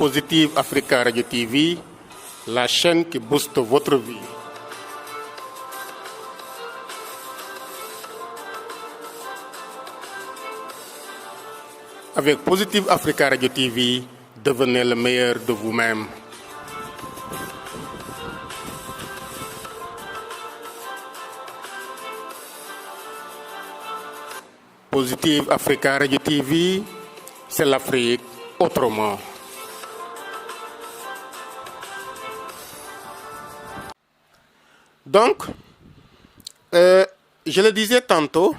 Positive Africa Radio TV, la chaîne qui booste votre vie. Avec Positive Africa Radio TV, devenez le meilleur de vous-même. Positive Africa Radio TV, c'est l'Afrique autrement. Donc, je le disais tantôt,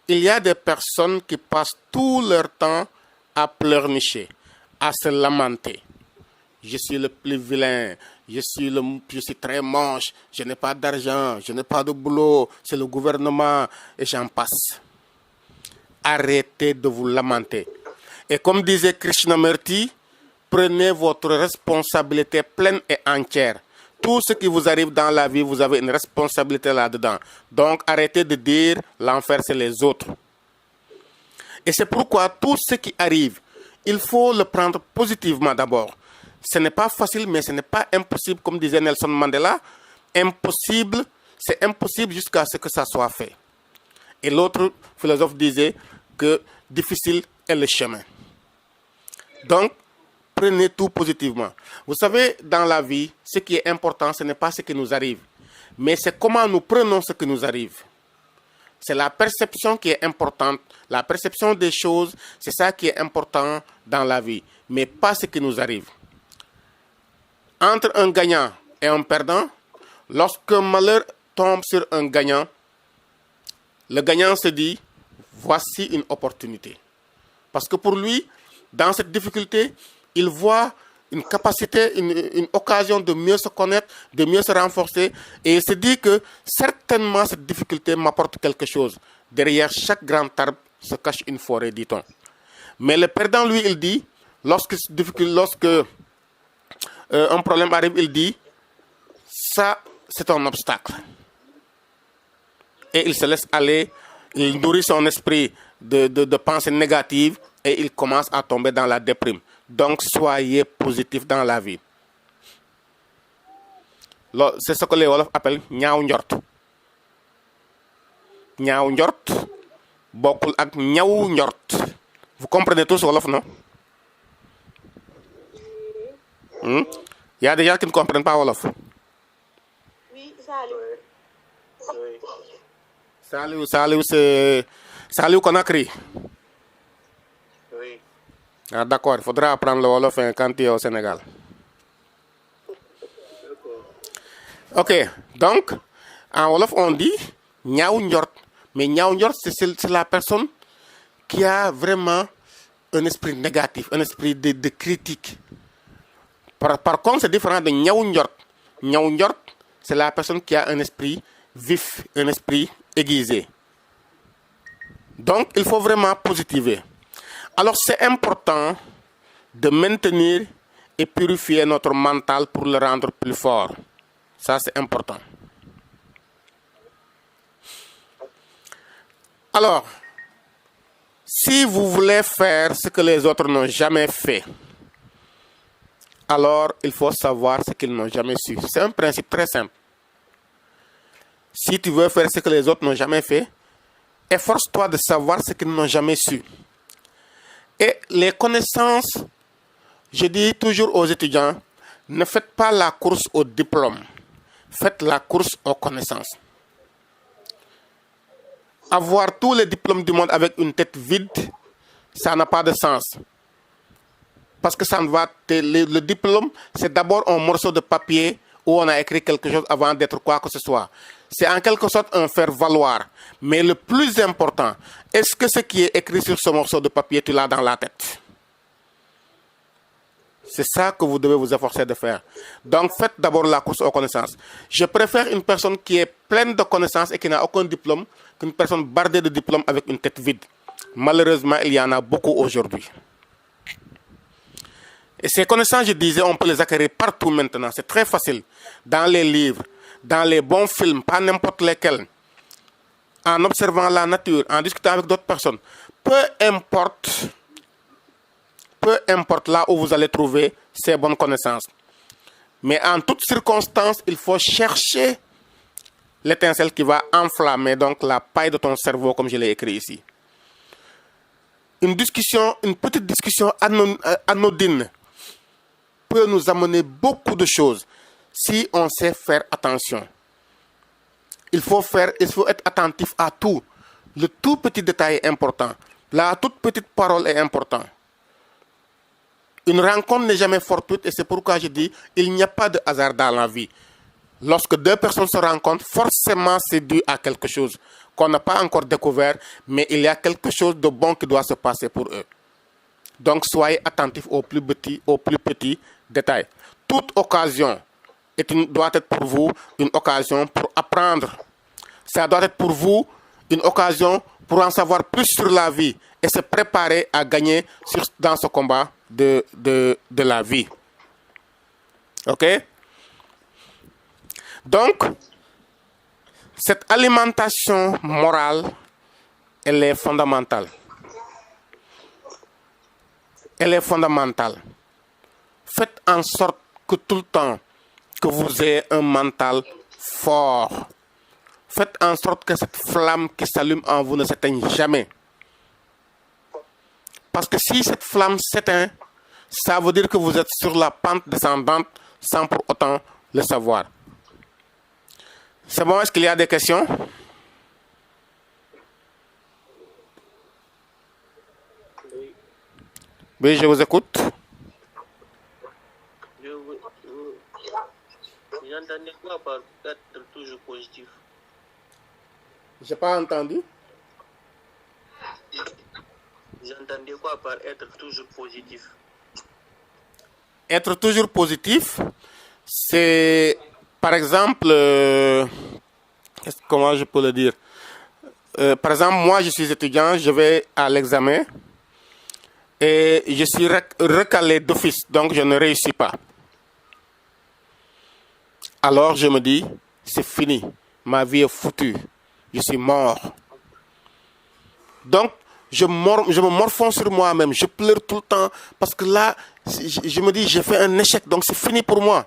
il y a des personnes qui passent tout leur temps à pleurnicher, à se lamenter. Je suis le plus vilain, je suis très moche, je n'ai pas d'argent, je n'ai pas de boulot, c'est le gouvernement, et j'en passe. Arrêtez de vous lamenter. Et comme disait Krishnamurti, prenez votre responsabilité pleine et entière. Tout ce qui vous arrive dans la vie, vous avez une responsabilité là-dedans. Donc, arrêtez de dire l'enfer, c'est les autres. Et c'est pourquoi tout ce qui arrive, il faut le prendre positivement d'abord. Ce n'est pas facile, mais ce n'est pas impossible, comme disait Nelson Mandela. Impossible, c'est impossible jusqu'à ce que ça soit fait. Et l'autre philosophe disait que difficile est le chemin. Donc, prenez tout positivement. Vous savez, dans la vie, ce qui est important, ce n'est pas ce qui nous arrive, mais c'est comment nous prenons ce qui nous arrive. C'est la perception qui est importante. La perception des choses, c'est ça qui est important dans la vie, mais pas ce qui nous arrive. Entre un gagnant et un perdant, lorsque malheur tombe sur un gagnant, le gagnant se dit, voici une opportunité. Parce que pour lui, dans cette difficulté, il voit une capacité, une occasion de mieux se connaître, de mieux se renforcer. Et il se dit que certainement cette difficulté m'apporte quelque chose. Derrière chaque grand arbre se cache une forêt, dit-on. Mais le perdant, lui, il dit, lorsque un problème arrive, il dit, ça, c'est un obstacle. Et il se laisse aller, il nourrit son esprit de pensées négatives et il commence à tomber dans la déprime. Donc, soyez positif dans la vie. C'est ce que les Wolof appellent ñaaw njort. Ñaaw njort bokkul ak ñaw njort. Vous comprenez tous Wolof, non? Il y a des gens qui ne comprennent pas Wolof. Oui, salut. Salut, c'est Salut Conakry. Oui. Ah, d'accord, il faudra apprendre le Wolof quand tu es au Sénégal. Ok, donc, en Wolof, on dit ñaaw njort. Mais ñaaw njort, c'est la personne qui a vraiment un esprit négatif, un esprit de critique. Par contre, c'est différent de ñaaw njort. Ñaaw njort, c'est la personne qui a un esprit vif, un esprit aiguisé. Donc, il faut vraiment positiver. Alors, c'est important de maintenir et purifier notre mental pour le rendre plus fort. Ça, c'est important. Alors, si vous voulez faire ce que les autres n'ont jamais fait, alors il faut savoir ce qu'ils n'ont jamais su. C'est un principe très simple. Si tu veux faire ce que les autres n'ont jamais fait, efforce-toi de savoir ce qu'ils n'ont jamais su. Et les connaissances, je dis toujours aux étudiants, ne faites pas la course au diplôme, faites la course aux connaissances. Avoir tous les diplômes du monde avec une tête vide, ça n'a pas de sens. Parce que ça ne va le diplôme, c'est d'abord un morceau de papier où on a écrit quelque chose avant d'être quoi que ce soit. C'est en quelque sorte un faire-valoir. Mais le plus important, est-ce que ce qui est écrit sur ce morceau de papier, tu l'as dans la tête? C'est ça que vous devez vous efforcer de faire. Donc, faites d'abord la course aux connaissances. Je préfère une personne qui est pleine de connaissances et qui n'a aucun diplôme qu'une personne bardée de diplômes avec une tête vide. Malheureusement, il y en a beaucoup aujourd'hui. Et ces connaissances, je disais, on peut les acquérir partout maintenant. C'est très facile. Dans les livres, dans les bons films, pas n'importe lesquels. En observant la nature, en discutant avec d'autres personnes. Peu importe peu importe là où vous allez trouver ces bonnes connaissances. Mais en toutes circonstances, il faut chercher l'étincelle qui va enflammer donc la paille de ton cerveau, comme je l'ai écrit ici. Une petite discussion anodine peut nous amener beaucoup de choses si on sait faire attention. Il faut être attentif à tout. Le tout petit détail est important. La toute petite parole est importante. Une rencontre n'est jamais fortuite et c'est pourquoi je dis il n'y a pas de hasard dans la vie. Lorsque deux personnes se rencontrent, forcément c'est dû à quelque chose qu'on n'a pas encore découvert, mais il y a quelque chose de bon qui doit se passer pour eux. Donc soyez attentifs aux plus petits détails. Toute occasion doit être pour vous une occasion pour apprendre. Ça doit être pour vous une occasion pour en savoir plus sur la vie et se préparer à gagner dans ce combat de la vie. Ok? Donc, cette alimentation morale, elle est fondamentale. Elle est fondamentale. Faites en sorte que tout le temps, que vous ayez un mental fort. Faites en sorte que cette flamme qui s'allume en vous ne s'éteigne jamais. Parce que si cette flamme s'éteint, ça veut dire que vous êtes sur la pente descendante sans pour autant le savoir. C'est bon, est-ce qu'il y a des questions? Oui, je vous écoute. J'entendais quoi par être toujours positif? Je n'ai pas entendu. J'entendais quoi par être toujours positif? Être toujours positif, c'est, par exemple, comment je peux le dire? Par exemple, moi, je suis étudiant, je vais à l'examen et je suis recalé d'office, donc je ne réussis pas. Alors, je me dis, c'est fini, ma vie est foutue, je suis mort. Donc, je me morfonds sur moi-même, je pleure tout le temps parce que là, je me dis, j'ai fait un échec, donc c'est fini pour moi.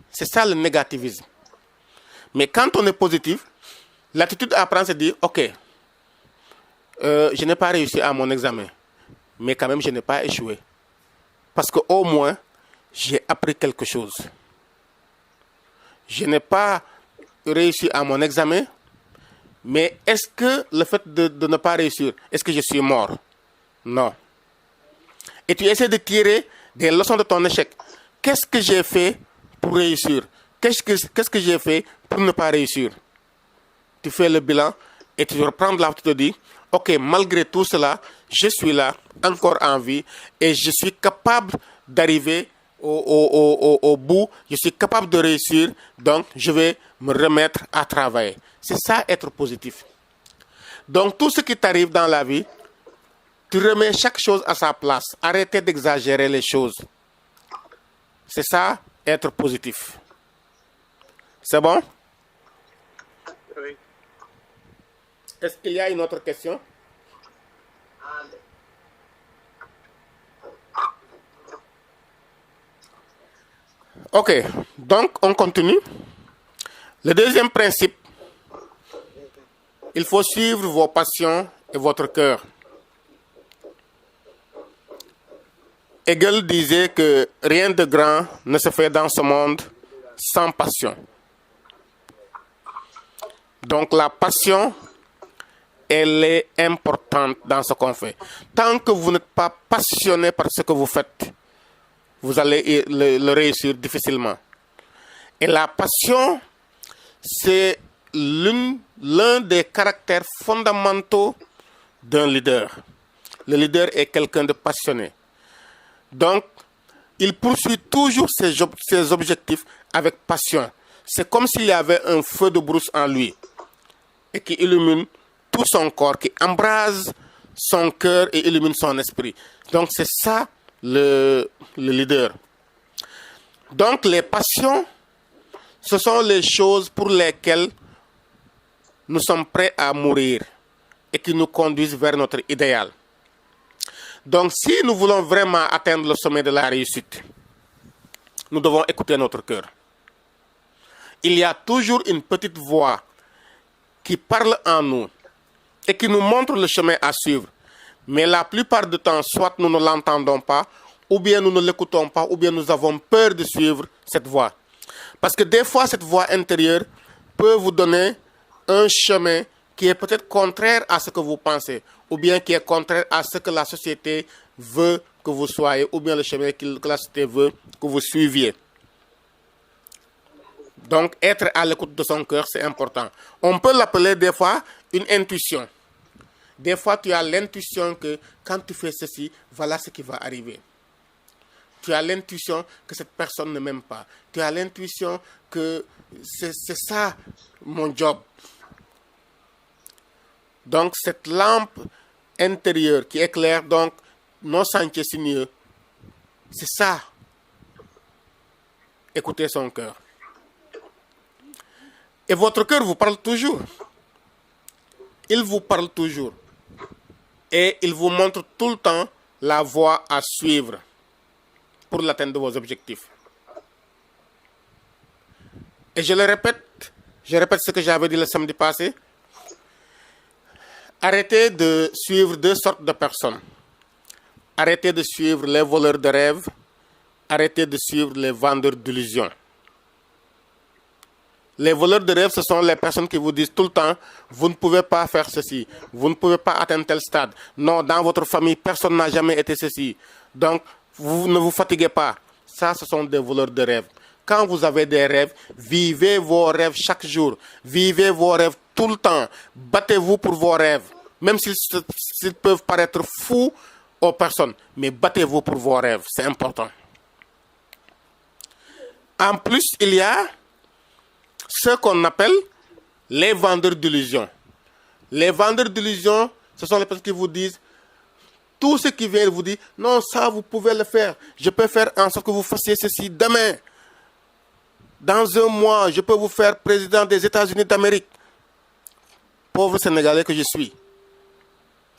C'est ça le négativisme. Mais quand on est positif, l'attitude à prendre, c'est de dire, ok, je n'ai pas réussi à mon examen, mais quand même, je n'ai pas échoué. Parce qu'au moins, j'ai appris quelque chose. Je n'ai pas réussi à mon examen, mais est-ce que le fait de ne pas réussir, est-ce que je suis mort? Non. Et tu essaies de tirer des leçons de ton échec. Qu'est-ce que j'ai fait pour réussir? Qu'est-ce que j'ai fait pour ne pas réussir? Tu fais le bilan et tu reprends de là où tu te dis, ok, malgré tout cela, je suis là, encore en vie, et je suis capable d'arriver au bout, je suis capable de réussir, donc je vais me remettre à travailler. C'est ça, être positif. Donc tout ce qui t'arrive dans la vie, tu remets chaque chose à sa place. Arrêtez d'exagérer les choses. C'est ça, être positif. C'est bon? Oui. Est-ce qu'il y a une autre question? Ok, donc on continue. Le deuxième principe, il faut suivre vos passions et votre cœur. Hegel disait que rien de grand ne se fait dans ce monde sans passion. Donc la passion, elle est importante dans ce qu'on fait. Tant que vous n'êtes pas passionné par ce que vous faites, vous allez le réussir difficilement. Et la passion, c'est l'un des caractères fondamentaux d'un leader. Le leader est quelqu'un de passionné. Donc, il poursuit toujours ses objectifs avec passion. C'est comme s'il y avait un feu de brousse en lui et qui illumine tout son corps, qui embrase son cœur et illumine son esprit. Donc, c'est ça le leader. Donc, les passions, ce sont les choses pour lesquelles nous sommes prêts à mourir et qui nous conduisent vers notre idéal. Donc, si nous voulons vraiment atteindre le sommet de la réussite, nous devons écouter notre cœur. Il y a toujours une petite voix qui parle en nous et qui nous montre le chemin à suivre. Mais la plupart du temps, soit nous ne l'entendons pas, ou bien nous ne l'écoutons pas, ou bien nous avons peur de suivre cette voix. Parce que des fois, cette voix intérieure peut vous donner un chemin qui est peut-être contraire à ce que vous pensez, ou bien qui est contraire à ce que la société veut que vous soyez, ou bien le chemin que la société veut que vous suiviez. Donc, être à l'écoute de son cœur, c'est important. On peut l'appeler des fois une intuition. Des fois, tu as l'intuition que quand tu fais ceci, voilà ce qui va arriver. Tu as l'intuition que cette personne ne m'aime pas. Tu as l'intuition que c'est ça mon job. Donc, cette lampe intérieure qui éclaire donc nos sentiers sinueux, c'est ça. Écoutez son cœur. Et votre cœur vous parle toujours. Il vous parle toujours. Et il vous montre tout le temps la voie à suivre pour l'atteinte de vos objectifs. Et je répète ce que j'avais dit le samedi passé. Arrêtez de suivre deux sortes de personnes. Arrêtez de suivre les voleurs de rêves. Arrêtez de suivre les vendeurs d'illusions. Les voleurs de rêve, ce sont les personnes qui vous disent tout le temps, vous ne pouvez pas faire ceci, vous ne pouvez pas atteindre tel stade. Non, dans votre famille, personne n'a jamais été ceci. Donc, vous ne vous fatiguez pas. Ça, ce sont des voleurs de rêve. Quand vous avez des rêves, vivez vos rêves chaque jour. Vivez vos rêves tout le temps. Battez-vous pour vos rêves. Même s'ils peuvent paraître fous aux personnes. Mais battez-vous pour vos rêves. C'est important. En plus, il y a ce qu'on appelle les vendeurs d'illusions. Les vendeurs d'illusions, ce sont les personnes qui vous disent, tout ce qui vient vous dit, non, ça vous pouvez le faire. Je peux faire en sorte que vous fassiez ceci demain. Dans un mois, je peux vous faire président des États-Unis d'Amérique. Pauvre Sénégalais que je suis.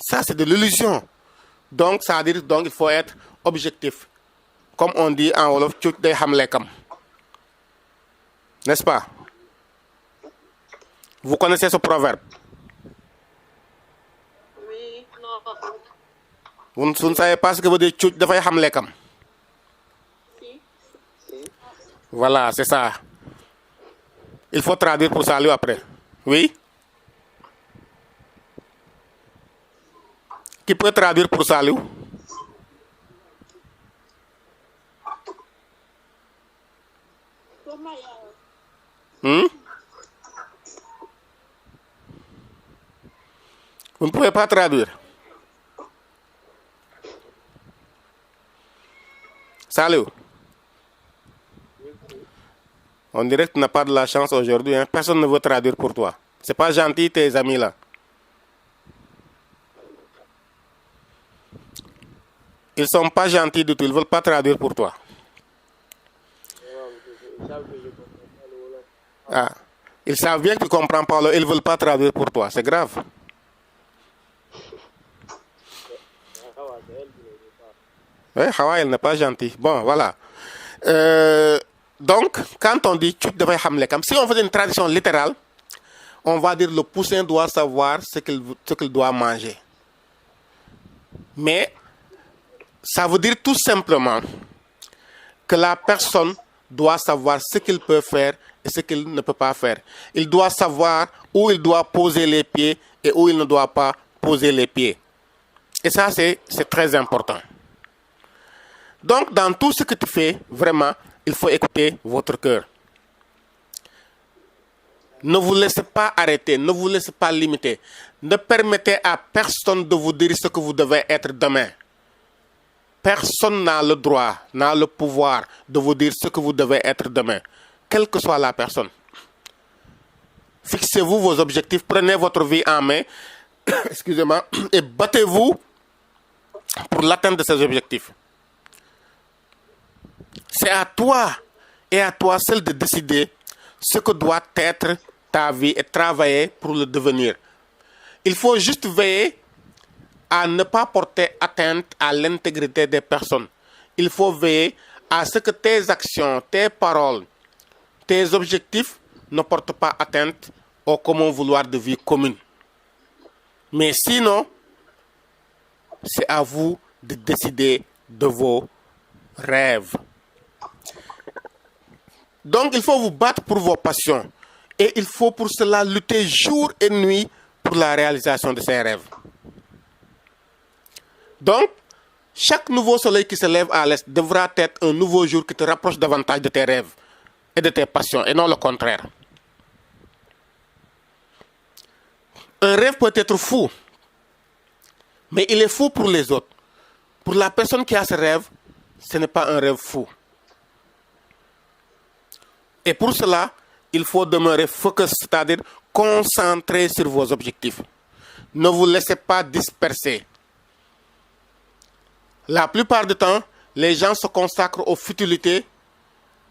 Ça, c'est de l'illusion. Donc, ça veut dire donc il faut être objectif. Comme on dit en Wolof, tchouch day xam lekam. N'est-ce pas? Vous connaissez ce proverbe? Oui, non. Vous ne savez pas ce que veut dire tchouch dafay xam lekam? Si. Voilà, c'est ça. Il faut traduire pour salut après. Oui? Qui peut traduire pour salut? Vous ne pouvez pas traduire. Salut. On dirait que tu n'as pas de la chance aujourd'hui. Hein? Personne ne veut traduire pour toi. C'est pas gentil, tes amis là. Ils sont pas gentils du tout. Ils veulent pas traduire pour toi. Ah. Ils savent bien que tu comprends pas. Ils veulent pas traduire pour toi. C'est grave. Oui, Hawa, elle n'est pas gentille. Bon, voilà. Donc, quand on dit tchouch devait ham lekam, si on faisait une traduction littérale, on va dire le poussin doit savoir ce qu'il doit manger. Mais ça veut dire tout simplement que la personne doit savoir ce qu'il peut faire et ce qu'il ne peut pas faire. Il doit savoir où il doit poser les pieds et où il ne doit pas poser les pieds. Et ça, c'est très important. Donc, dans tout ce que tu fais, vraiment, il faut écouter votre cœur. Ne vous laissez pas arrêter, ne vous laissez pas limiter. Ne permettez à personne de vous dire ce que vous devez être demain. Personne n'a le droit, n'a le pouvoir de vous dire ce que vous devez être demain, quelle que soit la personne. Fixez-vous vos objectifs, prenez votre vie en main, excusez-moi, et battez-vous pour l'atteinte de ces objectifs. C'est à toi et à toi seul de décider ce que doit être ta vie et travailler pour le devenir. Il faut juste veiller à ne pas porter atteinte à l'intégrité des personnes. Il faut veiller à ce que tes actions, tes paroles, tes objectifs ne portent pas atteinte au commun vouloir de vie commune. Mais sinon, c'est à vous de décider de vos rêves. Donc, il faut vous battre pour vos passions. Et il faut pour cela lutter jour et nuit pour la réalisation de ces rêves. Donc, chaque nouveau soleil qui se lève à l'est devra être un nouveau jour qui te rapproche davantage de tes rêves et de tes passions, et non le contraire. Un rêve peut être fou, mais il est fou pour les autres. Pour la personne qui a ce rêve, ce n'est pas un rêve fou. Et pour cela, il faut demeurer focus, c'est-à-dire concentré sur vos objectifs. Ne vous laissez pas disperser. La plupart du temps, les gens se consacrent aux futilités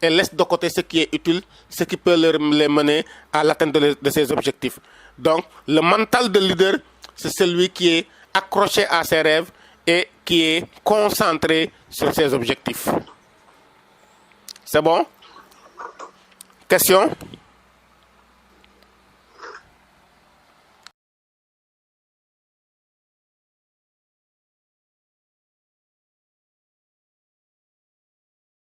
et laissent de côté ce qui est utile, ce qui peut les mener à l'atteinte de ses objectifs. Donc, le mental de leader, c'est celui qui est accroché à ses rêves et qui est concentré sur ses objectifs. C'est bon? Question?